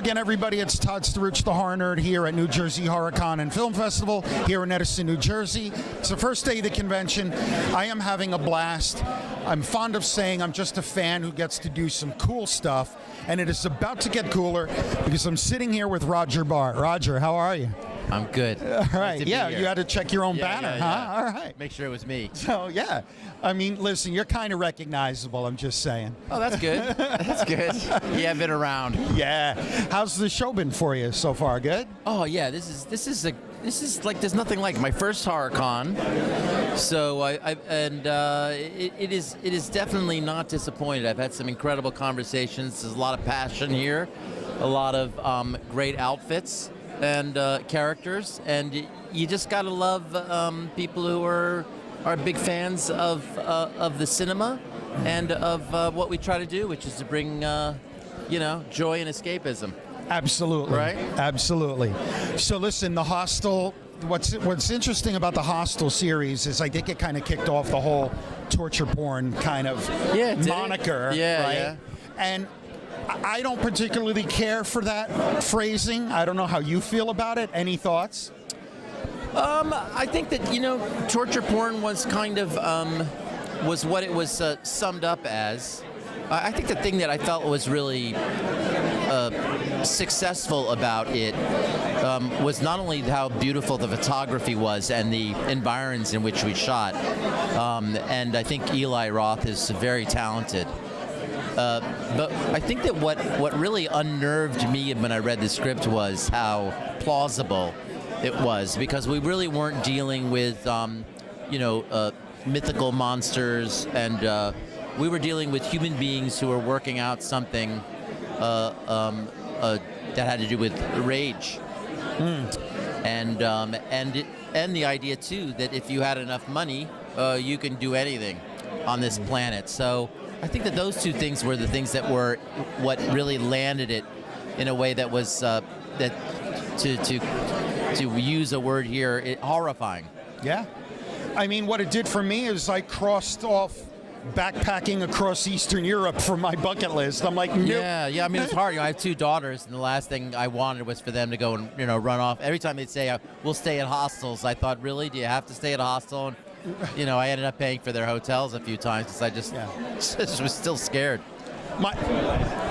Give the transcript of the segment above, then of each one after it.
again, everybody. It's Todd Staruch, the Horror Nerd, here at New Jersey HorrorCon and Film Festival here in Edison, New Jersey. It's the first day of the convention. I am having a blast. I'm fond of saying I'm just a fan who gets to do some cool stuff, and it is about to get cooler because I'm sitting here with Roger Bart. Roger, how are you? I'm good. All right. Yeah, you had to check your own banner, huh? All right. Make sure it was me. So, yeah. I mean, listen, you're kind of recognizable, I'm just saying. Oh, that's good. That's good. Yeah, I've been around. Yeah. How's the show been for you so far? Good? Oh, yeah. This is like there's nothing like my first HorrorCon. So it is definitely not disappointed. I've had some incredible conversations. There's a lot of passion here, a lot of great outfits and characters, and you just gotta love people who are big fans of the cinema and of what we try to do, which is to bring joy and escapism. Absolutely. Right? Absolutely. So listen, the Hostel. What's interesting about the Hostel series is I think it kind of kicked off the whole torture porn kind of moniker. Yeah, right? yeah. And I don't particularly care for that phrasing. I don't know how you feel about it. Any thoughts? I think that, torture porn was kind of, was what it was summed up as. I think the thing that I felt was really successful about it was not only how beautiful the photography was and the environs in which we shot, and I think Eli Roth is very talented. But I think that what really unnerved me when I read the script was how plausible it was, because we really weren't dealing with, mythical monsters, and we were dealing with human beings who were working out something that had to do with rage, and the idea too that if you had enough money, you can do anything on this planet. So I think that those two things were the things that were what really landed it in a way that was that to use a word here, horrifying. Yeah. I mean, what it did for me is I crossed off backpacking across Eastern Europe from my bucket list. I'm like, nope. Yeah. I mean, it's hard. I have two daughters, and the last thing I wanted was for them to go and run off. Every time they'd say, "We'll stay at hostels," I thought, really, do you have to stay at a hostel? And I ended up paying for their hotels a few times because I just was still scared.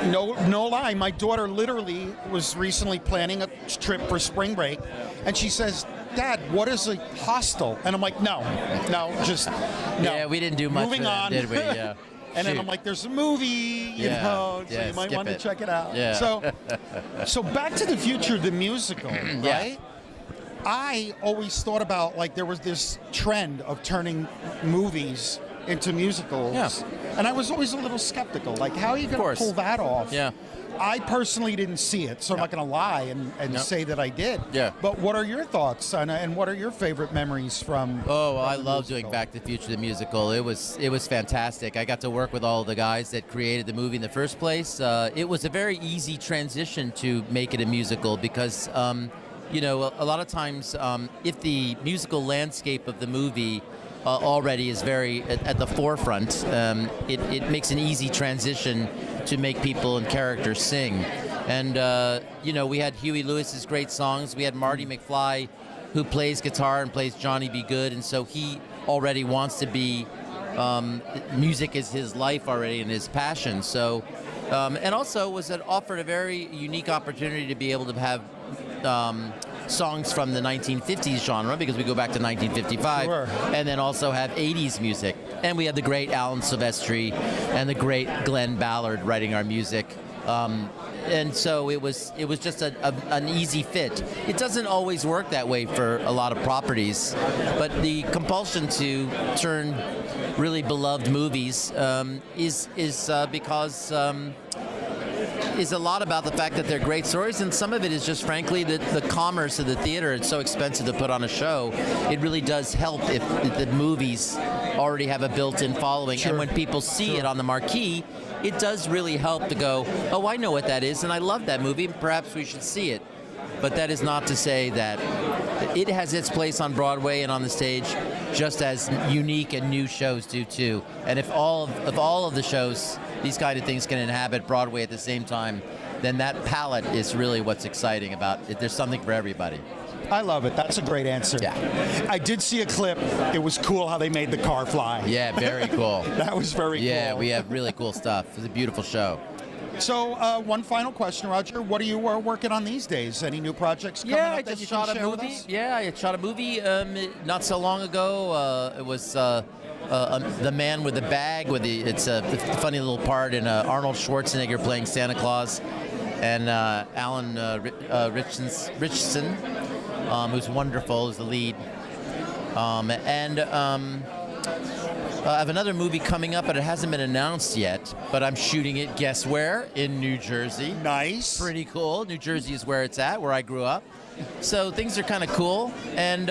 No lie, my daughter literally was recently planning a trip for spring break, and she says, "Dad, what is a hostel?" And I'm like, no, just no. Yeah, we didn't do much. Moving on, did we? Yeah. And then I'm like, "There's a movie, so you might want to check it out." Yeah. So Back to the Future, the musical, right? Yeah. I always thought about, like, there was this trend of turning movies into musicals, and I was always a little skeptical. Like, how are you going to pull that off? Yeah. I personally didn't see it, so I'm not going to lie and say that I did. Yeah. But what are your thoughts, and what are your favorite memories from? Oh, well, I love doing Back to the Future, the musical. It was fantastic. I got to work with all the guys that created the movie in the first place. It was a very easy transition to make it a musical because. A lot of times, if the musical landscape of the movie already is very at the forefront, it makes an easy transition to make people and characters sing. And, we had Huey Lewis's great songs. We had Marty McFly, who plays guitar and plays Johnny B. Good, and so he already wants to be, music is his life already and his passion. So, and also offered a very unique opportunity to be able to have songs from the 1950s genre, because we go back to 1955, and then also have 80s music. And we had the great Alan Silvestri and the great Glenn Ballard writing our music. And so it was just an easy fit. It doesn't always work that way for a lot of properties, but the compulsion to turn really beloved movies is because is a lot about the fact that they're great stories, and some of it is just, frankly, the commerce of the theater. It's so expensive to put on a show. It really does help if the movies already have a built-in following, and when people see it on the marquee, it does really help to go, "Oh, I know what that is, and I love that movie, perhaps we should see it." But that is not to say that it has its place on Broadway and on the stage, just as unique and new shows do too. And if all of the shows, these kind of things, can inhabit Broadway at the same time, then that palette is really what's exciting about it. There's something for everybody. I love it. That's a great answer. Yeah. I did see a clip. It was cool how they made the car fly. Yeah, very cool. That was very cool. Yeah, we have really cool stuff. It's a beautiful show. So, one final question, Roger. What are you working on these days? Any new projects coming up I that just you shot can a share with movie. us? Yeah, I shot a movie not so long ago. It was The Man with the Bag. It's a funny little part in Arnold Schwarzenegger playing Santa Claus, and Alan Richardson, who's wonderful, is the lead. I have another movie coming up, but it hasn't been announced yet. But I'm shooting it, guess where? In New Jersey. Nice. Pretty cool. New Jersey is where it's at, where I grew up. So things are kind of cool. And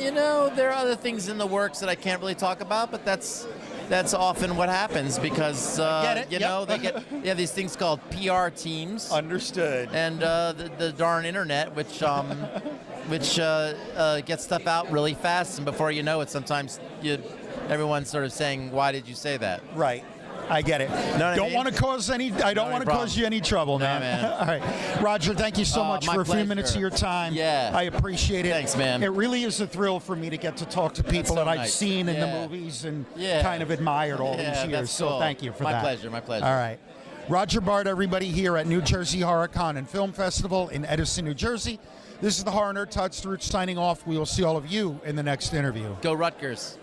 you know, there are other things in the works that I can't really talk about, but that's often what happens because you know, they have these things called PR teams. Understood. And the darn internet, which gets stuff out really fast, and before you know it, sometimes everyone's sort of saying, "Why did you say that?" Right. I get it. Don't want to cause any. I don't want to cause you any trouble, man. Man. All right, Roger. Thank you so much for a few minutes of your time. Yeah. I appreciate it. Thanks, man. It really is a thrill for me to get to talk to people so that I've nice. seen in the Yeah. movies and Yeah. kind of admired all these Yeah, years. that's So cool. thank you for My that. pleasure. My pleasure. All right. Roger Bart, everybody, here at New Jersey HorrorCon and Film Festival in Edison, New Jersey. This is the Horror Nerd Todd Struch signing off. We will see all of you in the next interview. Go Rutgers.